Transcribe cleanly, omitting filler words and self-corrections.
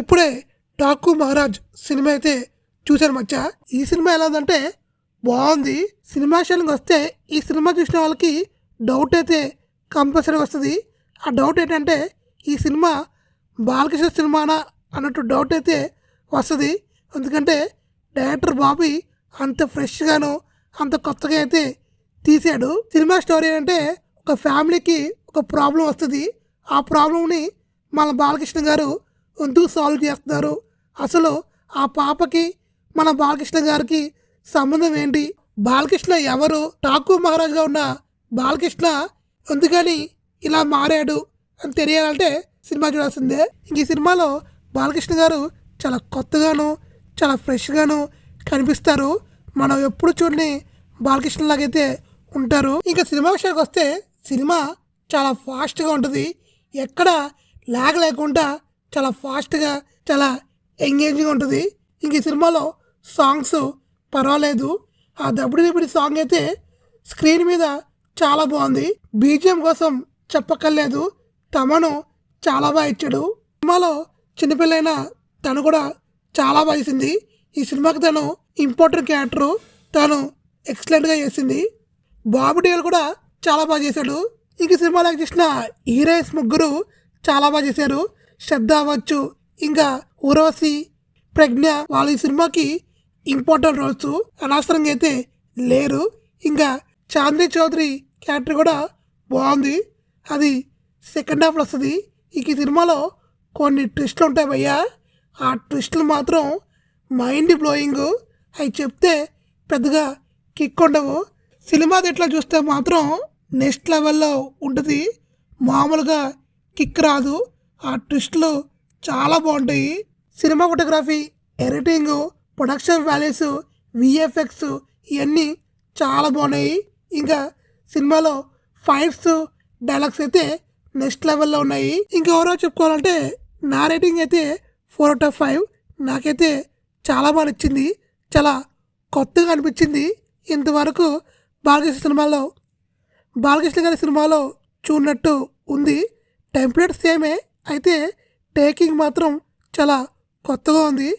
ఇప్పుడే ఠాకూర్ మహారాజ్ సినిమా అయితే చూశాను మచ్చా. ఈ సినిమా ఎలా ఉందంటే బాగుంది. సినిమా విషయానికి వస్తే ఈ సినిమా చూసిన వాళ్ళకి డౌట్ అయితే కంపల్సరీ వస్తుంది. ఆ డౌట్ ఏంటంటే ఈ సినిమా బాలకృష్ణ సినిమానా అన్నట్టు డౌట్ అయితే వస్తుంది. ఎందుకంటే డైరెక్టర్ బాబీ అంత ఫ్రెష్గాను అంత కొత్తగా అయితే తీశాడు. సినిమా స్టోరీ అంటే ఒక ఫ్యామిలీకి ఒక ప్రాబ్లం వస్తుంది. ఆ ప్రాబ్లంని మన బాలకృష్ణ గారు ఎందుకు సాల్వ్ చేస్తున్నారు, అసలు ఆ పాపకి మన బాలకృష్ణ గారికి సంబంధం ఏంటి, బాలకృష్ణ ఎవరు, ఠాకూర్ మహారాజ్గా ఉన్న బాలకృష్ణ ఎందుకని ఇలా మారాడు అని తెలియాలంటే సినిమా చూడాల్సిందే. ఇంక ఈ సినిమాలో బాలకృష్ణ గారు చాలా కొత్తగాను చాలా ఫ్రెష్గాను కనిపిస్తారు. మనం ఎప్పుడు చూడని బాలకృష్ణ లాగైతే ఉంటారు. ఇంకా సినిమా విషయానికి వస్తే సినిమా చాలా ఫాస్ట్గా ఉంటుంది. ఎక్కడ లాగ్ లేకుండా చాలా ఫాస్ట్గా చాలా ఎంగేజింగ్ ఉంటుంది. ఇంక ఈ సినిమాలో సాంగ్స్ పర్వాలేదు. ఆ దబ్బుడి సాంగ్ అయితే స్క్రీన్ మీద చాలా బాగుంది. బీజిఎం కోసం చెప్పక్కర్లేదు, తమను చాలా బాగా ఇచ్చాడు. సినిమాలో చిన్నపిల్లైన తను కూడా చాలా బాగా చేసింది. ఈ సినిమాకి తను ఇంపార్టెంట్ క్యారెక్టరు తను ఎక్సలెంట్గా చేసింది. బాబు డియోల్ కూడా చాలా బాగా చేశాడు. ఇంక సినిమాలో చేసిన హీరోయిన్స్ ముగ్గురు చాలా బాగా చేశారు. శ్రద్ధ అవ్వచ్చు, ఇంకా ఊర్వశి, ప్రజ్ఞ, వాళ్ళు ఈ సినిమాకి ఇంపార్టెంట్ రోల్స్, అనవసరంగా అయితే లేరు. ఇంకా చాంద్రీ చౌదరి క్యారెక్టర్ కూడా బాగుంది, అది సెకండ్ హాఫ్లో వస్తుంది. ఈ సినిమాలో కొన్ని ట్విస్టులు ఉంటాయి భయ్యా. ఆ ట్విస్టులు మాత్రం మైండ్ బ్లోయింగ్. అవి చెప్తే పెద్దగా కిక్ ఉండవు. సినిమా ఇట్లా చూస్తే మాత్రం నెక్స్ట్ లెవెల్లో ఉంటుంది. మామూలుగా కిక్ రాదు. ఆ ట్విస్టులు చాలా బాగుంటాయి. Cinematography, editing, production values, VFX ఇవన్నీ చాలా బాగున్నాయి. ఇంకా సినిమాలో ఫైట్స్, డైలాగ్స్ అయితే నెక్స్ట్ లెవెల్లో ఉన్నాయి. ఇంకా ఎవరో చెప్పుకోవాలంటే నా రేటింగ్ అయితే 4/5. నాకైతే చాలా బాగా నచ్చింది, చాలా కొత్తగా అనిపించింది. ఇంతవరకు బాలకృష్ణ గారి సినిమాలో చూడనట్టు ఉంది. టెంప్లెట్ సేమే అయితే టేకింగ్ మాత్రం చాలా కొత్తగా ఉంది.